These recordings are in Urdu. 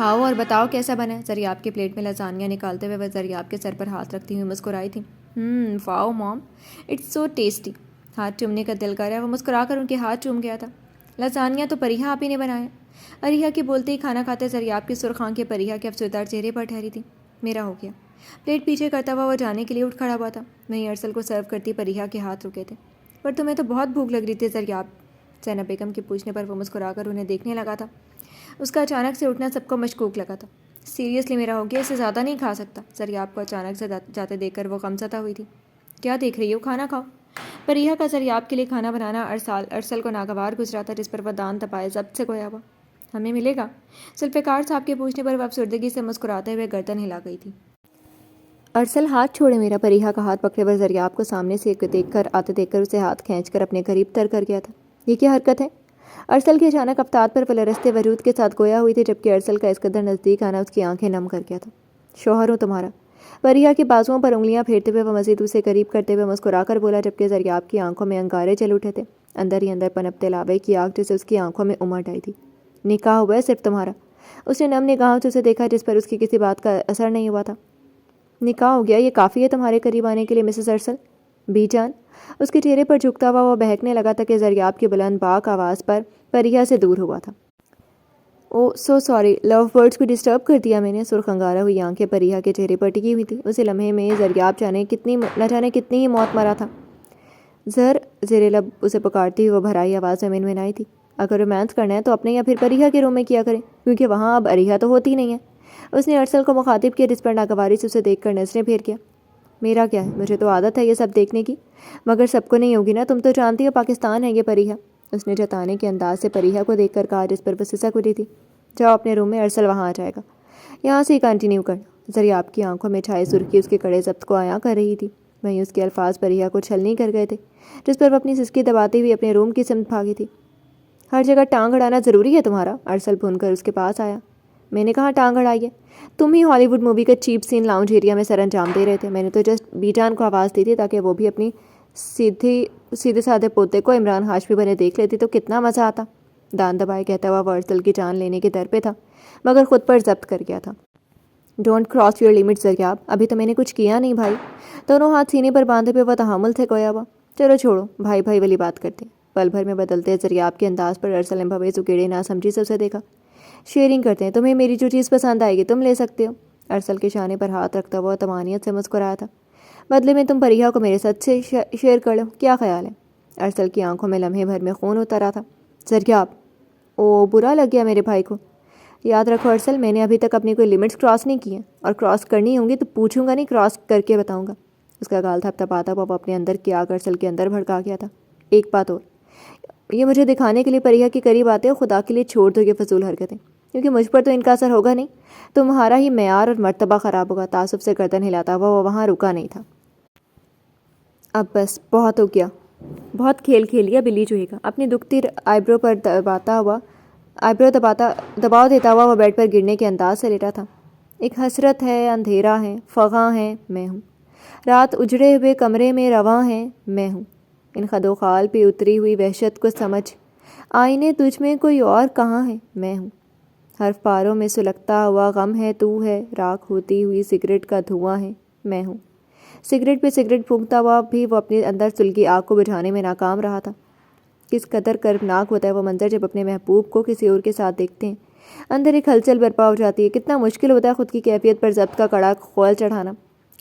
کھاؤ اور بتاؤ کیسا بنا ہے۔ زریاب کی پلیٹ میں لازانیہ نکالتے ہوئے وہ زریاب کے سر پر ہاتھ رکھتی ہوئی مسکرائی تھی۔ واو مام، اٹس سو ٹیسٹی۔ ہاتھ چومنے کا دل کر رہا ہے۔ وہ مسکرا کر ان کے ہاتھ چوم گیا تھا۔ لازانیہ تو پریہا آپ ہی نے بنایا۔ اریہا کی بولتے ہی کھانا کھاتے زریاب کی سرخ آنکھیں پریہا کے افسردہ چہرے پر ٹھہری تھی۔ میرا ہو گیا۔ پلیٹ پیچھے کرتا ہوا وہ جانے کے لیے اٹھ کھڑا ہوا تھا۔ وہیں ارسل کو سرو کرتی پریہا کے ہاتھ رکے تھے۔ پر تمہیں تو بہت بھوک لگ رہی تھی زریاب، زینب بیگم کے پوچھنے پر وہ مسکرا کر انہیں دیکھنے لگا تھا۔ اس کا اچانک سے اٹھنا سب کو مشکوک لگا تھا۔ سیریسلی میرا ہو گیا، اسے زیادہ نہیں کھا سکتا۔ زریاب کو اچانک سے جاتے دیکھ کر وہ غمزدہ ہوئی تھی۔ کیا دیکھ رہی ہو، کھانا کھاؤ۔ پریہا کا زریاب کے لیے کھانا بنانا ارسل کو ناگوار گزرا تھا، جس پر وہ دان دبائے ضبط سے گویا ہوا۔ ہمیں ملے گا؟ ذوالفقار صاحب کے پوچھنے پر وہ افسردگی سے مسکراتے ہوئے گردن ہلا گئی تھی۔ ارسل ہاتھ چھوڑے میرا۔ پریہا کا ہاتھ پکڑے وہ زریاب کو سامنے سے آتے دیکھ کر اسے ہاتھ کھینچ کر اپنے قریب تر کر گیا تھا۔ یہ کیا حرکت ہے؟ ارسل کی اچانک افتاد پر وہ لرزتے وجود کے ساتھ گویا ہوئی تھی، جبکہ ارسل کا اس قدر نزدیک آنا اس کی آنکھیں نم کر گیا تھا۔ شوہر ہوں تمہارا۔ پریہا کے بازوؤں پر انگلیاں پھیرتے ہوئے وہ مزید اسے قریب کرتے ہوئے مسکرا کر بولا، جبکہ زریاب کی آنکھوں میں انگارے چل اٹھے تھے۔ اندر ہی اندر پنپتے لاوے کی آگ جسے اس کی آنکھوں میں امٹ آئی تھی۔ نکاح ہوا ہے صرف تمہارا؟ اس نے نم نگاہوں سے اسے دیکھا، جس پر اس کی کسی بات کا اثر نہیں ہوا تھا۔ نکاح ہو گیا، یہ کافی ہے تمہارے قریب آنے کے لیے مسز ارسل؟ بی جان۔ اس کے چہرے پر جھکتا ہوا وہ بہکنے لگا تھا کہ زریاب کی بلند باک آواز پر پریہا سے دور ہوا تھا۔ او سو سوری، لو برڈز کو ڈسٹرب کر دیا میں نے۔ سرخ انگارہ ہوئی آنکھیں پریہا کے چہرے پر ٹکی ہوئی تھی۔ اسی لمحے میں زریاب نہ جانے کتنی ہی موت مرا تھا۔ زیر لب اسے پکارتی ہوئی وہ بھرائی آواز میں منمنائی تھی، اگر رومانس کرنا ہے تو اپنے یا پھر پریہا کے روم میں کیا کریں، کیونکہ وہاں اب اریہا تو ہوتی نہیں ہے۔ اس نے ارسل کو مخاطب کیا، جس پر ناگواری سے اسے دیکھ کر نظریں پھیر کیا۔ میرا کیا ہے، مجھے تو عادت ہے یہ سب دیکھنے کی، مگر سب کو نہیں ہوگی نا، تم تو جانتی ہو پاکستان ہے یہ پریہا۔ اس نے جتانے کے انداز سے پریہا کو دیکھ کر کہا، جس پر وہ سسک اٹھی تھی۔ جاؤ اپنے روم میں، ارسل وہاں آ جائے گا، یہاں سے ہی کنٹینیو کرنا۔ زریاب کی آنکھوں میں چھائے سرخی اس کے کڑے ضبط کو عیاں کر رہی تھی۔ وہیں اس کے الفاظ پریہا کو چھلنی کر گئے تھے، جس پر وہ اپنی سسکی دباتی ہوئی اپنے روم کی سمت بھاگی تھی۔ ہر جگہ ٹانگ اڑانا ضروری ہے تمہارا؟ ارسل بھون کر اس کے پاس آیا۔ میں نے کہا ٹانگ اڑائی ہے؟ تم ہی ہالی ووڈ مووی کا چیپ سین لاؤنج ایریا میں سر انجام دے رہے تھے۔ میں نے تو جسٹ بی جان کو آواز دی تھی تاکہ وہ بھی اپنی سیدھے سادھے پوتے کو عمران ہاشمی بنے دیکھ لیتی تو کتنا مزہ آتا۔ دان دبائے کہتا ہوا وہ ارسل کی جان لینے کے در پہ تھا، مگر خود پر ضبط کر گیا تھا۔ ڈونٹ کراس یور لمٹ زریاب، ابھی تو میں نے کچھ کیا نہیں بھائی۔ دونوں ہاتھ سینے پر باندھے پہ وہ تحمل سے گویا ہوا۔ چلو چھوڑو، بھائی بھائی والی بات کرتے ہیں۔ پل بھر میں بدلتے زریاب کے انداز پر ارسل نے بھوے سکیڑے نہ سمجھی سے اسے دیکھا۔ شیئرنگ کرتے ہیں، تمہیں میری جو چیز پسند آئے گی تم لے سکتے ہو۔ ارسل کے شانے پر ہاتھ رکھتا ہوا طمانینت سے مسکرایا تھا۔ بدلے میں تم پریہا کو میرے ساتھ سے شیئر کر لو، کیا خیال ہے؟ ارسل کی آنکھوں میں لمحے بھر میں خون اتر رہا تھا۔ زریاب، او برا لگ گیا میرے بھائی کو۔ یاد رکھو ارسل، میں نے ابھی تک اپنی کوئی لمٹس کراس نہیں کی ہیں، اور کراس کرنی ہوں گی تو پوچھوں گا نہیں، کراس کر کے بتاؤں گا۔ اس کا گال تھپتھپاتا ہوا وہ اپنے اندر کی آگ ارسل کے اندر بھڑکا گیا تھا۔ ایک بات اور، یہ مجھے دکھانے کے لیے پریہا کے قریب آتے ہو، خدا کے لیے چھوڑ دو یہ فضول حرکتیں، کیونکہ مجھ پر تو ان کا اثر ہوگا نہیں، تمہارا ہی معیار اور مرتبہ خراب ہوگا۔ تعصب سے گردن ہلاتا ہوا وہ وہاں رکا نہیں تھا۔ اب بس بہت ہو گیا، بہت کھیل کھیل لیا بلی چوہے کا۔ اپنی دکھتی آئیبرو پر دباؤ دیتا ہوا وہ بیڈ پر گرنے کے انداز سے لیٹا تھا۔ ایک حسرت ہے، اندھیرا ہے، فغاں ہے، میں ہوں۔ رات اجڑے ہوئے کمرے میں رواں ہے، میں ہوں۔ ان خد و خال پہ اتری ہوئی وحشت کو سمجھ، آئینے تجھ میں کوئی اور کہاں ہے، میں ہوں۔ حرف پاروں میں سلگتا ہوا غم ہے، تو ہے، راکھ ہوتی ہوئی سگریٹ کا دھواں ہے، میں ہوں۔ سگریٹ پہ سگریٹ پھونکتا ہوا بھی وہ اپنے اندر سلگی آگ کو بجھانے میں ناکام رہا تھا۔ کس قدر کربناک ہوتا ہے وہ منظر جب اپنے محبوب کو کسی اور کے ساتھ دیکھتے ہیں، اندر ایک ہلچل برپا ہو جاتی ہے۔ کتنا مشکل ہوتا ہے خود کی کیفیت پر ضبط کا کڑا خول چڑھانا،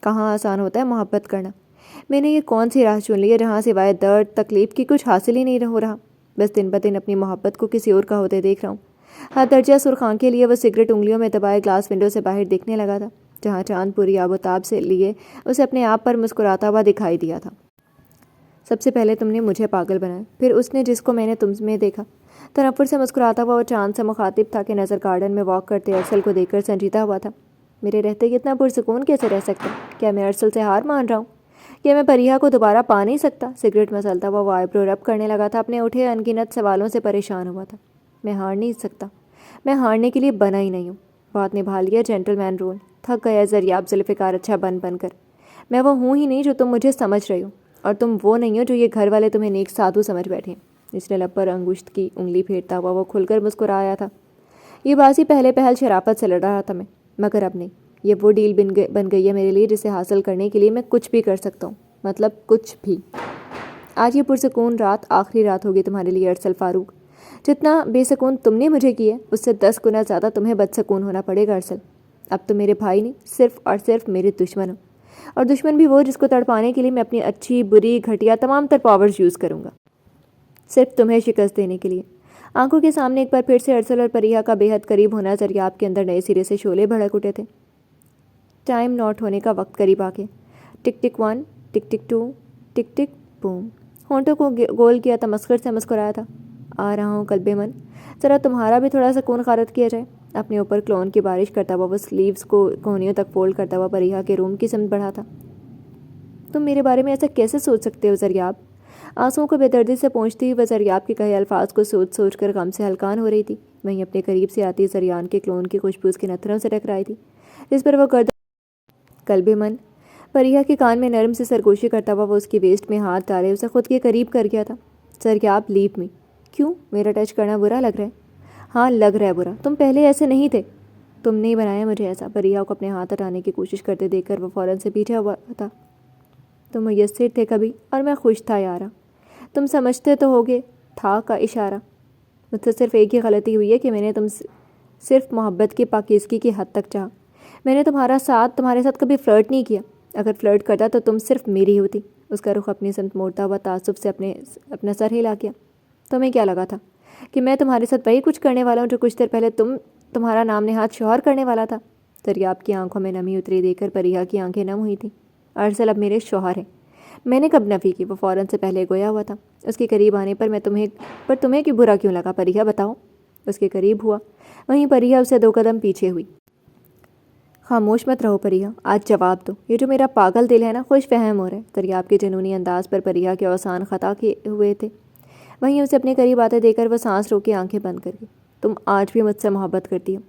کہاں آسان ہوتا ہے محبت کرنا۔ میں نے یہ کون سی راہ چن لی ہے جہاں سوائے درد تکلیف کی کچھ حاصل ہی نہیں ہو رہا، بس دن بدن اپنی محبت کو کسی اور کا ہوتے دیکھ رہا ہوں۔ ہر درجہ سرخ آنکھیں لیے وہ سگریٹ انگلیوں میں دبائے گلاس ونڈو سے باہر دیکھنے لگا تھا، جہاں چاند پوری آب و تاب سے لیے اسے اپنے آپ پر مسکراتا ہوا دکھائی دیا تھا۔ سب سے پہلے تم نے مجھے پاگل بنایا، پھر اس نے جس کو میں نے تم میں دیکھا۔ تنفر سے مسکراتا ہوا وہ چاند سے مخاطب تھا کہ نظر گارڈن میں واک کرتے ارسل کو دیکھ کر سنجیدہ ہوا تھا۔ میرے رہتے اتنا پرسکون کیسے رہ سکتا؟ کیا میں ارسل سے ہار مان رہا ہوں؟ کیا میں پریہا کو دوبارہ پا نہیں سکتا؟ سگریٹ مسلتا ہوا وہ آئیبرو رب کرنے لگا تھا، اپنے اٹھے انگنت سوالوں سے پریشان ہوا تھا۔ میں ہار نہیں سکتا، میں ہارنے کے لیے بنا ہی نہیں ہوں۔ بہت نبھا لیا جینٹل مین رول، تھک گیا زریاب ذوالفقار اچھا بن کر۔ میں وہ ہوں ہی نہیں جو تم مجھے سمجھ رہی ہو، اور تم وہ نہیں ہو جو یہ گھر والے تمہیں نیک سادھو سمجھ بیٹھے ہیں۔ اس نے لب پر انگشت کی انگلی پھیرتا ہوا وہ کھل کر مسکرایا تھا۔ یہ بازی پہلے پہل شرافت سے لڑ رہا تھا میں، مگر اب نہیں۔ یہ وہ ڈیل بن گئی ہے میرے لیے جسے حاصل کرنے کے لیے میں کچھ بھی کر سکتا ہوں، مطلب کچھ بھی۔ آج یہ پرسکون رات آخری رات ہوگی تمہارے لیے ارسل فاروق۔ جتنا بے سکون تم نے مجھے کی ہے اس سے 10 گنا زیادہ تمہیں بدسکون ہونا پڑے گا ارسل۔ اب تو میرے بھائی نہیں، صرف اور صرف میرے دشمن ہو، اور دشمن بھی وہ جس کو تڑپانے کے لیے میں اپنی اچھی بری گھٹیا تمام تر پاورز یوز کروں گا، صرف تمہیں شکست دینے کے لیے۔ آنکھوں کے سامنے ایک بار پھر سے ارسل اور پریہ کا بے حد قریب ہونا ذریعہ کے اندر نئے سرے سے شعلے بھڑک اٹھے تھے۔ ٹائم نوٹ ہونے کا وقت قریب آ گیا۔ ٹک ٹک 1، ٹک ٹک 2، ٹک ٹک بوم۔ ہونٹوں کو گول کیا تمسخر سے مسکرایا تھا۔ آ رہا ہوں قلب من، ذرا تمہارا بھی تھوڑا سکون غارت کیا جائے۔ اپنے اوپر کلون کی بارش کرتا ہوا وہ سلیوز کو کونیوں تک فولڈ کرتا ہوا پریہ کے روم کی سمت بڑھا تھا۔ تم میرے بارے میں ایسا کیسے سوچ سکتے ہو زریاب؟ آنسوؤں کو بے دردی سے پہنچتی ہوئی وہ زریاب کے کہے الفاظ کو سوچ سوچ کر غم سے ہلکان ہو رہی تھی۔ وہیں اپنے قریب سے آتی زریان کے کلون کی خوشبو اس کے نتھنوں سے ٹکرائی تھی، جس پر وہ قلب من۔ پریہ کے کان میں نرم سے سرگوشی کرتا ہوا وہ اس کی ویسٹ میں ہاتھ ڈالے اسے خود کے قریب کر گیا تھا۔ زریاب لیو می۔ کیوں؟ میرا ٹچ کرنا برا لگ رہا ہے؟ ہاں لگ رہا ہے برا، تم پہلے ایسے نہیں تھے۔ تم نے بنایا مجھے ایسا۔ پریہ کو اپنے ہاتھ ہٹانے کی کوشش کرتے دیکھ کر وہ فوراً سے پیچھے ہوا تھا۔ تم میسر تھے کبھی اور میں خوش تھا یارا۔ تم سمجھتے تو ہوگے تھا کا اشارہ۔ مجھ سے صرف ایک ہی غلطی ہوئی ہے کہ میں نے تم صرف محبت کی پاکیزگی کی حد تک چاہا۔ میں نے تمہارے ساتھ کبھی فلرٹ نہیں کیا۔ اگر فلرٹ کرتا تو تم صرف میری ہوتی۔ اس کا رخ اپنی سمت موڑتا ہوا تعصب سے اپنا سر ہلا کیا۔ تمہیں کیا لگا تھا کہ میں تمہارے ساتھ وہی کچھ کرنے والا ہوں جو کچھ دیر پہلے تمہارا نام نہاد شوہر کرنے والا تھا؟ دریاب کی آنکھوں میں نمی اتری دیکھ کر پریہ کی آنکھیں نم ہوئی تھیں۔ ارسل اب میرے شوہر ہیں۔ میں نے کب نفی کی؟ وہ فوراً سے پہلے گویا ہوا تھا۔ اس کے قریب آنے پر تمہیں کی برا کیوں لگا پریہ بتاؤ؟ اس کے قریب ہوا، وہیں پریہ اسے 2 قدم پیچھے ہوئی۔ خاموش مت رہو پریہ، آج جواب دو۔ یہ جو میرا پاگل دل ہے نا خوش فہم ہو رہا ہے۔ دریاب کے جنونی انداز پر پریہ کے اوسان خطا کیے ہوئے تھے، وہیں اسے اپنے قریب آتے دیکھ کر وہ سانس روک کے آنکھیں بند کر گئی۔ تم آج بھی مجھ سے محبت کرتی ہو،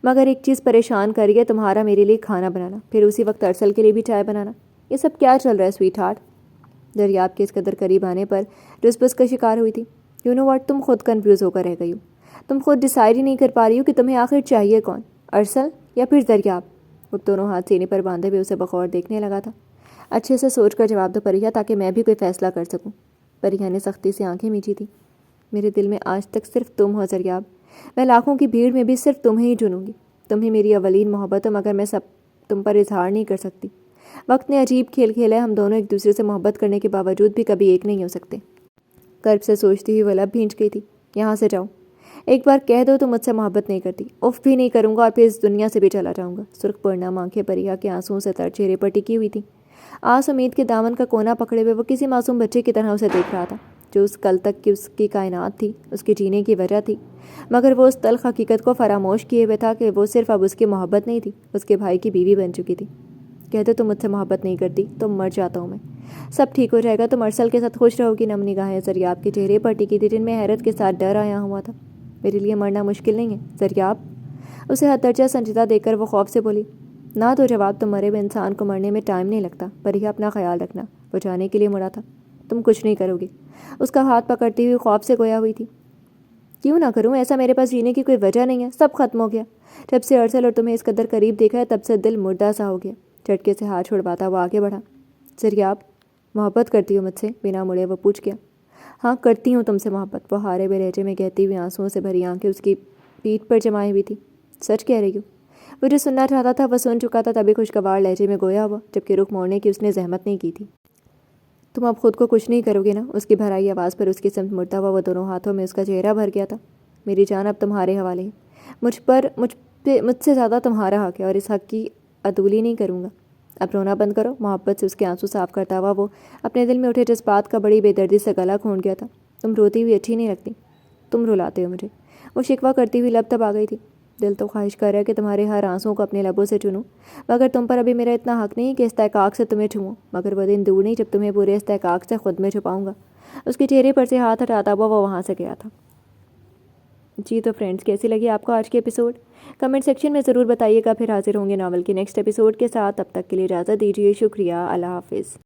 مگر ایک چیز پریشان کر رہی ہے، تمہارا میرے لیے کھانا بنانا، پھر اسی وقت ارسل کے لیے بھی چائے بنانا۔ یہ سب کیا چل رہا ہے سویٹ ہارٹ؟ دریاب کے اس قدر قریب آنے پر رس بس کا شکار ہوئی تھی۔ یو نو واٹ، تم خود کنفیوز ہو کر رہ گئی ہو۔ تم خود ڈیسائیڈ ہی نہیں کر پا رہی ہو کہ تمہیں آخر چاہیے کون، ارسل یا پھر دریاب؟ وہ دونوں ہاتھ سینے پر باندھے ہوئے اسے بغور دیکھنے لگا تھا۔ اچھے سے سوچ کر جواب دو پریہ، تاکہ میں بھی کوئی فیصلہ کر سکوں۔ پریہ نے سختی سے آنکھیں میچی تھی۔ میرے دل میں آج تک صرف تم ہو زریاب۔ میں لاکھوں کی بھیڑ میں بھی صرف تمہیں ہی چنوں گی۔ تم ہی میری اولین محبت ہو، مگر میں سب تم پر اظہار نہیں کر سکتی۔ وقت نے عجیب کھیل کھیلا ہے، ہم دونوں ایک دوسرے سے محبت کرنے کے باوجود بھی کبھی ایک نہیں ہو سکتے۔ کرب سے سوچتی ہوئی وہ لب بھینچ گئی تھی۔ یہاں سے جاؤ، ایک بار کہہ دو تو مجھ سے محبت نہیں کرتی، اف بھی نہیں کروں گا اور پھر اس دنیا سے بھی چلا جاؤں گا۔ سرخ پرنام آنکھیں پریہ کے آنسوؤں سے تر چہرے پر ٹکی ہوئی تھیں۔ آس امید کے دامن کا کونا پکڑے ہوئے وہ کسی معصوم بچے کی طرح اسے دیکھ رہا تھا، جو اس کل تک کی اس کی کائنات تھی، اس کے جینے کی وجہ تھی، مگر وہ اس تلخ حقیقت کو فراموش کیے ہوئے تھا کہ وہ صرف اب اس کی محبت نہیں تھی، اس کے بھائی کی بیوی بن چکی تھی۔ کہہ دو تم مجھ سے محبت نہیں کرتی تو مر جاتا ہوں میں، سب ٹھیک ہو جائے گا، تم ارسل کے ساتھ خوش رہو گی۔ نم نگاہیں زریاب کے چہرے پر ٹکی تھی، جن میں حیرت کے ساتھ ڈر آیا ہوا تھا۔ میرے لیے مرنا مشکل نہیں ہے زریاب؟ اسے حد درجہ سنجیدہ دیکھ کر وہ خوف سے بولی۔ نہ تو جواب، تم مرے ہوئے انسان کو مرنے میں ٹائم نہیں لگتا۔ پریہ اپنا خیال رکھنا۔ وہ جانے کے لیے مڑا تھا۔ تم کچھ نہیں کرو گی؟ اس کا ہاتھ پکڑتی ہوئی خوف سے گویا ہوئی تھی۔ کیوں نہ کروں؟ ایسا میرے پاس جینے کی کوئی وجہ نہیں ہے، سب ختم ہو گیا۔ جب سے ارسل اور تمہیں اس قدر قریب دیکھا ہے تب سے دل مردہ سا ہو گیا۔ جھٹکے سے ہاتھ چھڑواتا وہ آگے بڑھا۔ زریاب، محبت کرتی ہو مجھ سے؟ بنا مڑے وہ پوچھ گیا۔ ہاں کرتی ہوں تم سے محبت، وہ ہارے ہوئے لہجے میں کہتی ہوئی آنسوؤں سے بھری آنکھیں اس کی پیٹھ پر جمائی ہوئی تھی۔ سچ کہہ رہی ہوں؟ وہ جو سننا چاہتا تھا وہ سن چکا تھا، تبھی خوشگوار لہجے میں گویا ہوا، جبکہ رخ موڑنے کی اس نے زحمت نہیں کی تھی۔ تم اب خود کو کچھ نہیں کرو گے نا؟ اس کی بھرائی آواز پر اس کی سمت مڑتا ہوا وہ دونوں ہاتھوں میں اس کا چہرہ بھر گیا تھا۔ میری جان اب تمہارے حوالے ہے، مجھ سے زیادہ تمہارا حق ہے، اور اس حق کی عدولی نہیں کروں گا۔ اب رونا بند کرو۔ محبت سے اس کے آنسو صاف کرتا ہوا وہ اپنے دل میں اٹھے جذبات کا بڑی بے دردی سے گلا کھونٹ گیا تھا۔ تم روتی ہوئی اچھی نہیں لگتی، تم رلاتے ہو مجھے۔ وہ شکوہ کرتی ہوئی لب دبا گئی تھی۔ دل تو خواہش کر رہا ہے کہ تمہارے ہر آنسوں کو اپنے لبوں سے چنوں، مگر تم پر ابھی میرا اتنا حق نہیں کہ استحقاق سے تمہیں چھوؤں، مگر وہ دن دور نہیں جب تمہیں پورے استحقاق سے خود میں چھپاؤں گا۔ اس کے چہرے پر سے ہاتھ ہٹاتا ہوا وہ وہاں سے گیا تھا۔ جی تو فرینڈز، کیسی لگی آپ کو آج کی ایپیسوڈ؟ کمنٹ سیکشن میں ضرور بتائیے گا۔ پھر حاضر ہوں گے ناول کے نیکسٹ ایپیسوڈ کے ساتھ۔ تب تک کے لیے اجازت دیجیے، شکریہ، اللہ حافظ۔